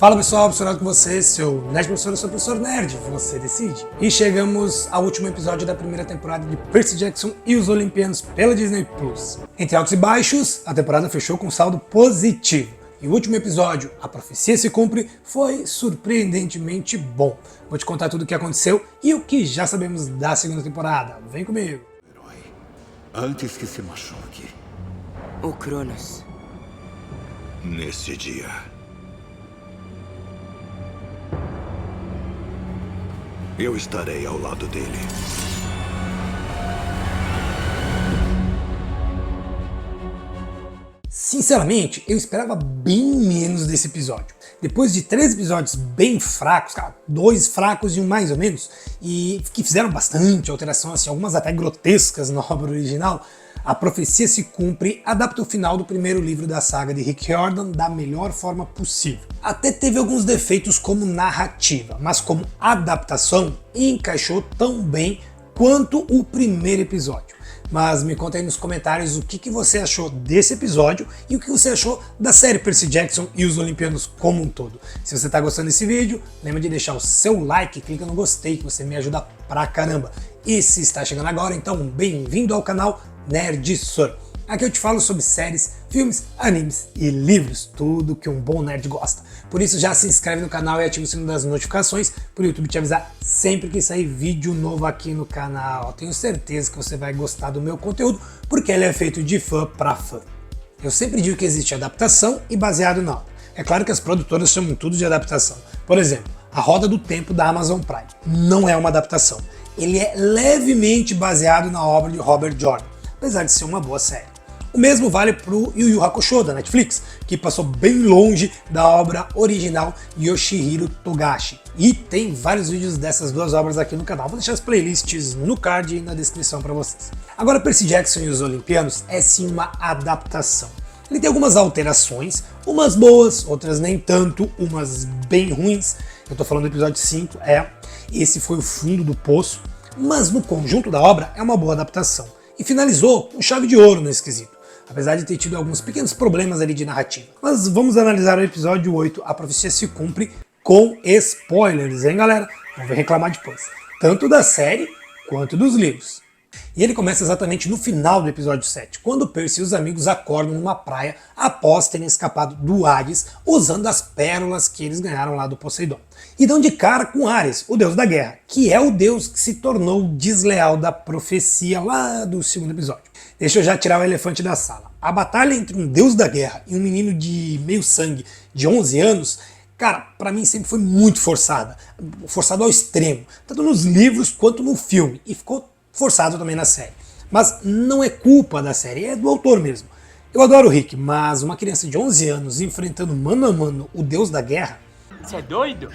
Fala pessoal, professor com você, seu Nerd Professor, eu sou o Professor Nerd, você decide. E chegamos ao último episódio da primeira temporada de Percy Jackson e os Olimpianos pela Disney+. Entre altos e baixos, a temporada fechou com saldo positivo. E o último episódio, A Profecia se Cumpre, foi surpreendentemente bom. Vou te contar tudo o que aconteceu e o que já sabemos da segunda temporada. Vem comigo. Herói, antes que se machuque. O Cronos. Nesse dia, eu estarei ao lado dele. Sinceramente, eu esperava bem menos desse episódio. Depois de 3 episódios bem fracos, cara, 2 fracos e um mais ou menos, e que fizeram bastante alteração, assim, algumas até grotescas na obra original, A Profecia se Cumpre adapta o final do primeiro livro da saga de Rick Riordan da melhor forma possível. Até teve alguns defeitos como narrativa, mas como adaptação encaixou tão bem quanto o primeiro episódio. Mas me conta aí nos comentários o que você achou desse episódio e o que você achou da série Percy Jackson e os Olimpianos como um todo. Se você está gostando desse vídeo, lembra de deixar o seu like, clica no gostei que você me ajuda pra caramba. E se está chegando agora, então bem-vindo ao canal Nerdsor. Aqui eu te falo sobre séries, filmes, animes e livros, tudo que um bom nerd gosta. Por isso já se inscreve no canal e ativa o sino das notificações para o YouTube te avisar sempre que sair vídeo novo aqui no canal. Tenho certeza que você vai gostar do meu conteúdo porque ele é feito de fã para fã. Eu sempre digo que existe adaptação e baseado na obra. É claro que as produtoras chamam tudo de adaptação. Por exemplo, A Roda do Tempo da Amazon Prime não é uma adaptação. Ele é levemente baseado na obra de Robert Jordan, apesar de ser uma boa série. O mesmo vale pro Yu Yu Hakusho da Netflix, que passou bem longe da obra original Yoshihiro Togashi. E tem vários vídeos dessas duas obras aqui no canal. Vou deixar as playlists no card e na descrição para vocês. Agora, Percy Jackson e os Olimpianos é sim uma adaptação. Ele tem algumas alterações, umas boas, outras nem tanto, umas bem ruins. Eu tô falando do episódio 5, esse foi o fundo do poço, mas no conjunto da obra é uma boa adaptação. E finalizou com chave de ouro nesse quesito, apesar de ter tido alguns pequenos problemas ali de narrativa. Mas vamos analisar o episódio 8, A Profecia se Cumpre, com spoilers, hein galera? Não vem reclamar depois, tanto da série quanto dos livros. E ele começa exatamente no final do episódio 7, quando Percy e os amigos acordam numa praia após terem escapado do Hades, usando as pérolas que eles ganharam lá do Poseidon. E dão de cara com Ares, o deus da guerra, que é o deus que se tornou desleal da profecia lá do segundo episódio. Deixa eu já tirar o elefante da sala. A batalha entre um deus da guerra e um menino de meio sangue de 11 anos, cara, pra mim sempre foi muito forçada ao extremo, tanto nos livros quanto no filme, e ficou forçado também na série. Mas não é culpa da série, é do autor mesmo. Eu adoro o Rick, mas uma criança de 11 anos enfrentando mano a mano o deus da guerra... Você é doido?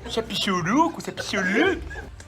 Você é pichuruco? Você é pichuruco?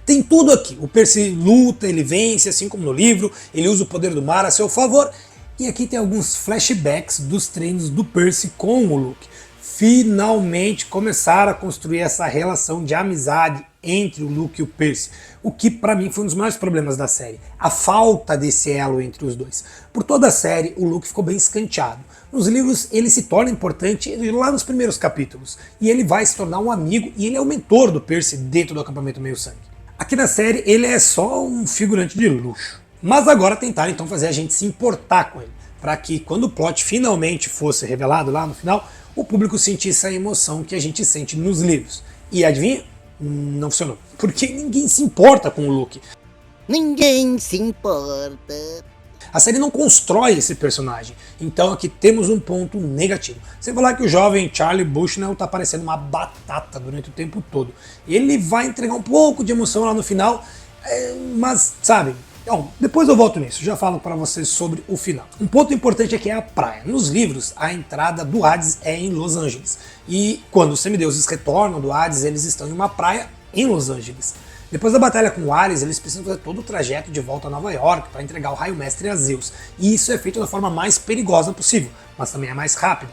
Tem tudo aqui. O Percy luta, ele vence, assim como no livro, ele usa o poder do mar a seu favor. E aqui tem alguns flashbacks dos treinos do Percy com o Luke. Finalmente começaram a construir essa relação de amizade entre o Luke e o Percy, o que pra mim foi um dos maiores problemas da série, a falta desse elo entre os dois. Por toda a série, o Luke ficou bem escanteado. Nos livros ele se torna importante lá nos primeiros capítulos, e ele vai se tornar um amigo e ele é o mentor do Percy dentro do acampamento Meio-Sangue. Aqui na série ele é só um figurante de luxo. Mas agora tentaram então fazer a gente se importar com ele, para que quando o plot finalmente fosse revelado lá no final, o público sentisse a emoção que a gente sente nos livros. E adivinha? Não funcionou. Porque ninguém se importa com o Luke. Ninguém se importa. A série não constrói esse personagem, então aqui temos um ponto negativo. Sem falar que o jovem Charlie Bushnell tá parecendo uma batata durante o tempo todo. Ele vai entregar um pouco de emoção lá no final, mas sabe... Bom, depois eu volto nisso, já falo para vocês sobre o final. Um ponto importante aqui é a praia. Nos livros, a entrada do Hades é em Los Angeles. E quando os semideuses retornam do Hades, eles estão em uma praia em Los Angeles. Depois da batalha com o Ares, eles precisam fazer todo o trajeto de volta a Nova York para entregar o Raio Mestre a Zeus. E isso é feito da forma mais perigosa possível, mas também é mais rápida,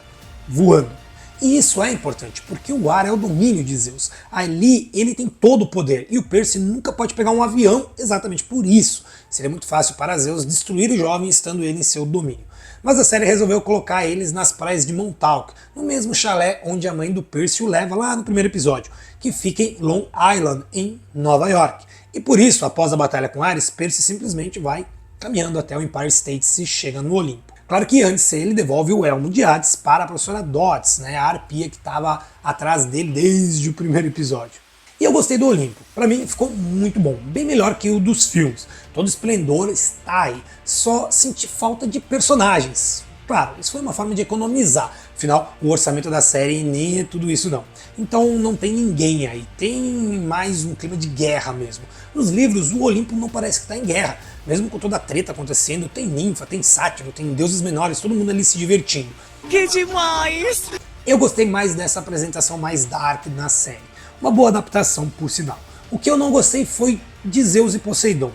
voando. E isso é importante, porque o ar é o domínio de Zeus. Ali ele tem todo o poder, e o Percy nunca pode pegar um avião exatamente por isso. Seria muito fácil para Zeus destruir o jovem estando ele em seu domínio. mas a série resolveu colocar eles nas praias de Montauk, no mesmo chalé onde a mãe do Percy o leva lá no primeiro episódio, que fica em Long Island, em Nova York. E por isso, após a batalha com Ares, Percy simplesmente vai caminhando até o Empire State e chega no Olimpo. Claro que antes ele devolve o elmo de Hades para a professora Dodds, né, a arpia que estava atrás dele desde o primeiro episódio. E eu gostei do Olimpo, para mim ficou muito bom, bem melhor que o dos filmes. Todo o esplendor está aí, só senti falta de personagens. Claro, isso foi uma forma de economizar, afinal o orçamento da série nem é tudo isso não. Então não tem ninguém aí, tem mais um clima de guerra mesmo. Nos livros o Olimpo não parece que está em guerra, mesmo com toda a treta acontecendo, tem ninfa, tem sátiro, tem deuses menores, todo mundo ali se divertindo. Que demais! Eu gostei mais dessa apresentação mais dark na série, uma boa adaptação por sinal. O que eu não gostei foi de Zeus e Poseidon.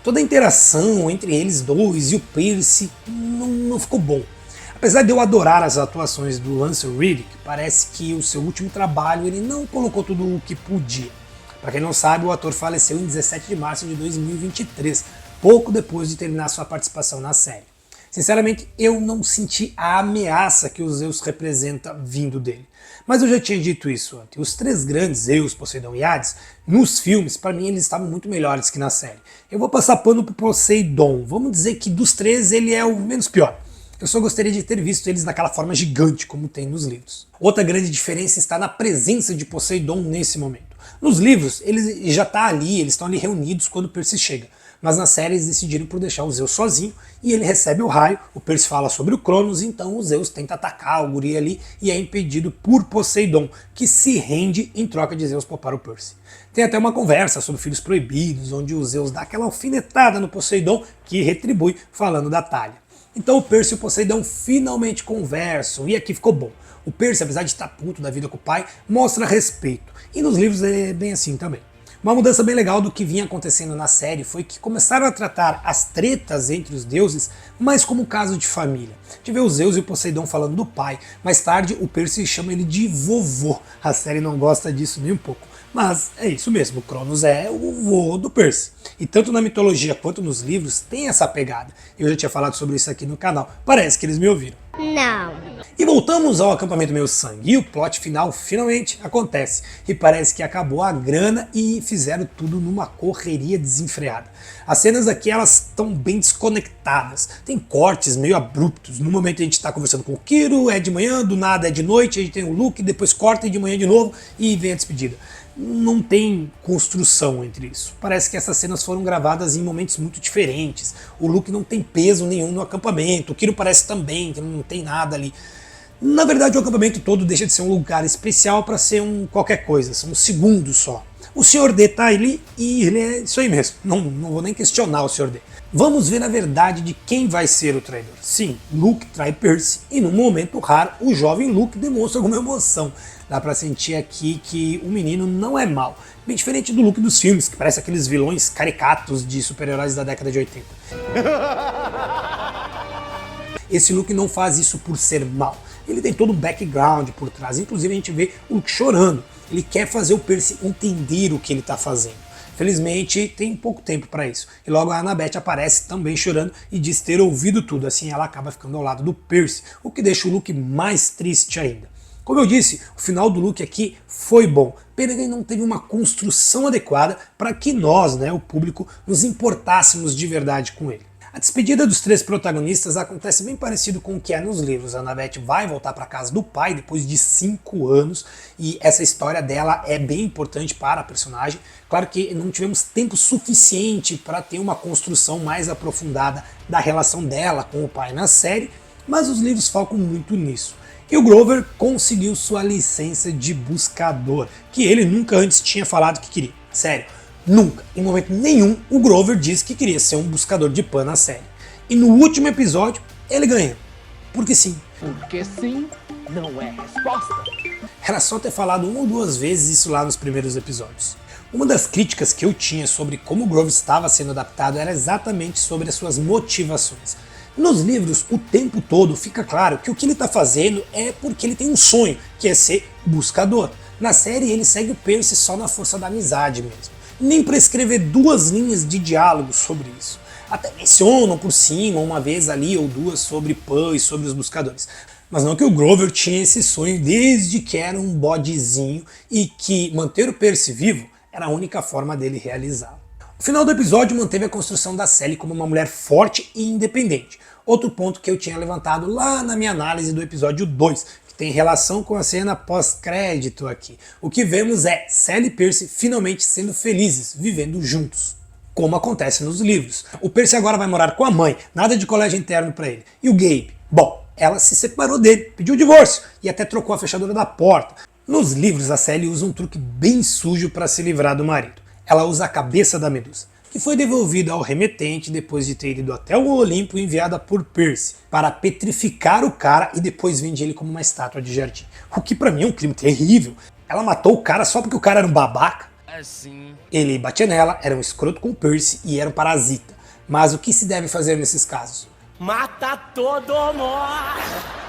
Toda a interação entre eles dois e o Percy não ficou bom. Apesar de eu adorar as atuações do Lance Reddick, parece que o seu último trabalho ele não colocou tudo o que podia. Para quem não sabe, o ator faleceu em 17 de março de 2023, pouco depois de terminar sua participação na série. Sinceramente, eu não senti a ameaça que o Zeus representa vindo dele. Mas eu já tinha dito isso antes. Os três grandes, Zeus, Poseidon e Hades, nos filmes, para mim eles estavam muito melhores que na série. Eu vou passar pano pro Poseidon. Vamos dizer que dos três ele é o menos pior. Eu só gostaria de ter visto eles naquela forma gigante como tem nos livros. Outra grande diferença está na presença de Poseidon nesse momento. Nos livros, ele já está ali, eles estão ali reunidos quando Percy chega. Mas na série eles decidiram por deixar o Zeus sozinho e ele recebe o raio, o Percy fala sobre o Cronos, então o Zeus tenta atacar o guri ali e é impedido por Poseidon, que se rende em troca de Zeus poupar o Percy. Tem até uma conversa sobre filhos proibidos, onde o Zeus dá aquela alfinetada no Poseidon, que retribui falando da Talha. Então o Percy e o Poseidon finalmente conversam, e aqui ficou bom. O Percy, apesar de estar puto da vida com o pai, mostra respeito, e nos livros é bem assim também. Uma mudança bem legal do que vinha acontecendo na série foi que começaram a tratar as tretas entre os deuses mais como caso de família. Tive o Zeus e o Poseidon falando do pai, mais tarde o Percy chama ele de vovô. A série não gosta disso nem um pouco, mas é isso mesmo, o Cronos é o vô do Percy. E tanto na mitologia quanto nos livros tem essa pegada. Eu já tinha falado sobre isso aqui no canal, parece que eles me ouviram. Não. E voltamos ao acampamento Meio Sangue, e o plot final finalmente acontece. E parece que acabou a grana e fizeram tudo numa correria desenfreada. As cenas aqui elas estão bem desconectadas, tem cortes meio abruptos. No momento a gente está conversando com o Kiro, é de manhã, do nada é de noite, a gente tem o Luke, depois corta e de manhã de novo e vem a despedida. Não tem construção entre isso. Parece que essas cenas foram gravadas em momentos muito diferentes. O Luke não tem peso nenhum no acampamento, o Kiro parece também, que não tem nada ali. Na verdade o acampamento todo deixa de ser um lugar especial para ser um qualquer coisa, são segundos só. O Sr. D tá ali e ele é isso aí mesmo, não vou nem questionar o Sr. D. Vamos ver a verdade de quem vai ser o traidor. Sim, Luke trai Percy e num momento raro o jovem Luke demonstra alguma emoção. Dá pra sentir aqui que o menino não é mau, bem diferente do Luke dos filmes, que parece aqueles vilões caricatos de super-heróis da década de 80. Esse Luke não faz isso por ser mau, ele tem todo um background por trás, inclusive a gente vê o Luke chorando, ele quer fazer o Percy entender o que ele está fazendo. Felizmente tem pouco tempo para isso, e logo a Annabeth aparece também chorando e diz ter ouvido tudo, assim ela acaba ficando ao lado do Percy, o que deixa o Luke mais triste ainda. Como eu disse, o final do Luke aqui foi bom, pena que ele não teve uma construção adequada para que nós, o público, nos importássemos de verdade com ele. A despedida dos três protagonistas acontece bem parecido com o que é nos livros. A Annabeth vai voltar para casa do pai depois de 5 anos e essa história dela é bem importante para a personagem. Claro que não tivemos tempo suficiente para ter uma construção mais aprofundada da relação dela com o pai na série, mas os livros focam muito nisso. E o Grover conseguiu sua licença de buscador, que ele nunca antes tinha falado que queria. Sério, nunca, em momento nenhum, o Grover disse que queria ser um buscador de Pan na série. E no último episódio, ele ganha. Porque sim. Porque sim não é resposta. Era só ter falado 1 ou 2 vezes isso lá nos primeiros episódios. Uma das críticas que eu tinha sobre como o Grover estava sendo adaptado era exatamente sobre as suas motivações. Nos livros, o tempo todo fica claro que o que ele está fazendo é porque ele tem um sonho, que é ser buscador. Na série ele segue o Percy só na força da amizade mesmo. Nem para escrever 2 linhas de diálogo sobre isso. Até mencionam por cima uma vez ali ou duas sobre Pan e sobre os buscadores. Mas não que o Grover tinha esse sonho desde que era um bodezinho e que manter o Percy vivo era a única forma dele realizá-lo. O final do episódio manteve a construção da Sally como uma mulher forte e independente. Outro ponto que eu tinha levantado lá na minha análise do episódio 2, que tem relação com a cena pós-crédito aqui. O que vemos é Sally e Percy finalmente sendo felizes, vivendo juntos, como acontece nos livros. O Percy agora vai morar com a mãe, nada de colégio interno para ele. E o Gabe? Bom, ela se separou dele, pediu o divórcio e até trocou a fechadura da porta. Nos livros, a Sally usa um truque bem sujo para se livrar do marido. Ela usa a cabeça da Medusa, que foi devolvida ao remetente depois de ter ido até o Olimpo enviada por Percy, para petrificar o cara e depois vende ele como uma estátua de jardim. O que pra mim é um crime terrível. Ela matou o cara só porque o cara era um babaca. Assim. Ele batia nela, era um escroto com o Percy e era um parasita. Mas o que se deve fazer nesses casos? Mata todo mundo!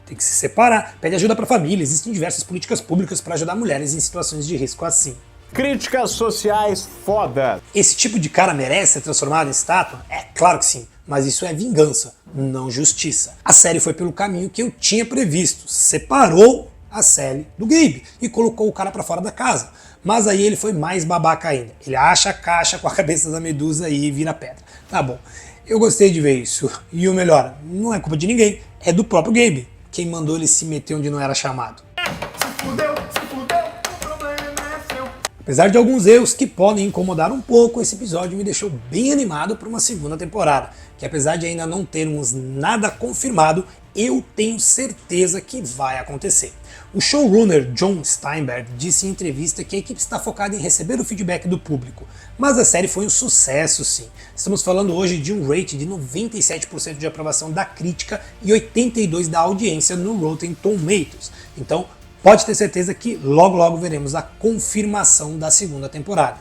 Tem que se separar, pede ajuda pra família, existem diversas políticas públicas para ajudar mulheres em situações de risco assim. Críticas sociais foda. Esse tipo de cara merece ser transformado em estátua? É claro que sim, mas isso é vingança, não justiça. A série foi pelo caminho que eu tinha previsto, separou a Sally do Gabe e colocou o cara pra fora da casa. Mas aí ele foi mais babaca ainda, ele acha a caixa com a cabeça da Medusa e vira pedra. Tá bom, eu gostei de ver isso, e o melhor, não é culpa de ninguém, é do próprio Gabe, quem mandou ele se meter onde não era chamado. Apesar de alguns erros que podem incomodar um pouco, esse episódio me deixou bem animado para uma segunda temporada, que apesar de ainda não termos nada confirmado, eu tenho certeza que vai acontecer. O showrunner John Steinberg disse em entrevista que a equipe está focada em receber o feedback do público, mas a série foi um sucesso sim. Estamos falando hoje de um rate de 97% de aprovação da crítica e 82% da audiência no Rotten Tomatoes. Então, pode ter certeza que logo logo veremos a confirmação da segunda temporada.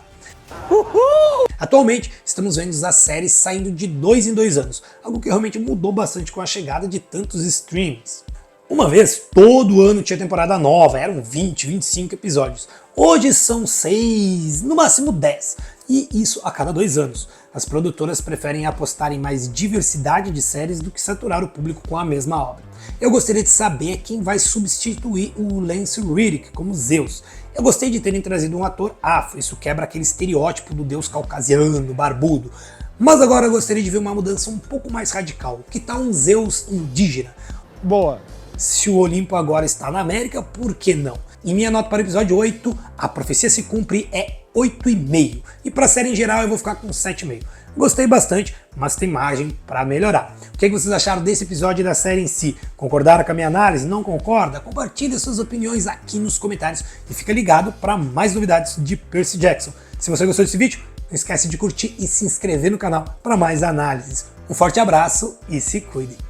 Uhul! Atualmente, estamos vendo as séries saindo de 2 em 2 anos, algo que realmente mudou bastante com a chegada de tantos streams. Uma vez, todo ano tinha temporada nova, eram 20, 25 episódios. Hoje são 6, no máximo 10, e isso a cada 2 anos. As produtoras preferem apostar em mais diversidade de séries do que saturar o público com a mesma obra. Eu gostaria de saber quem vai substituir o Lance Reddick como Zeus. Eu gostei de terem trazido um ator afro, isso quebra aquele estereótipo do deus caucasiano, barbudo. Mas agora eu gostaria de ver uma mudança um pouco mais radical. Que tal um Zeus indígena? Boa. Se o Olimpo agora está na América, por que não? E minha nota para o episódio 8, a profecia se cumpre, é 8,5. E para a série em geral eu vou ficar com 7,5. Gostei bastante, mas tem margem para melhorar. O que vocês acharam desse episódio e da série em si? Concordaram com a minha análise? Não concorda? Compartilhe suas opiniões aqui nos comentários e fica ligado para mais novidades de Percy Jackson. Se você gostou desse vídeo, não esquece de curtir e se inscrever no canal para mais análises. Um forte abraço e se cuidem!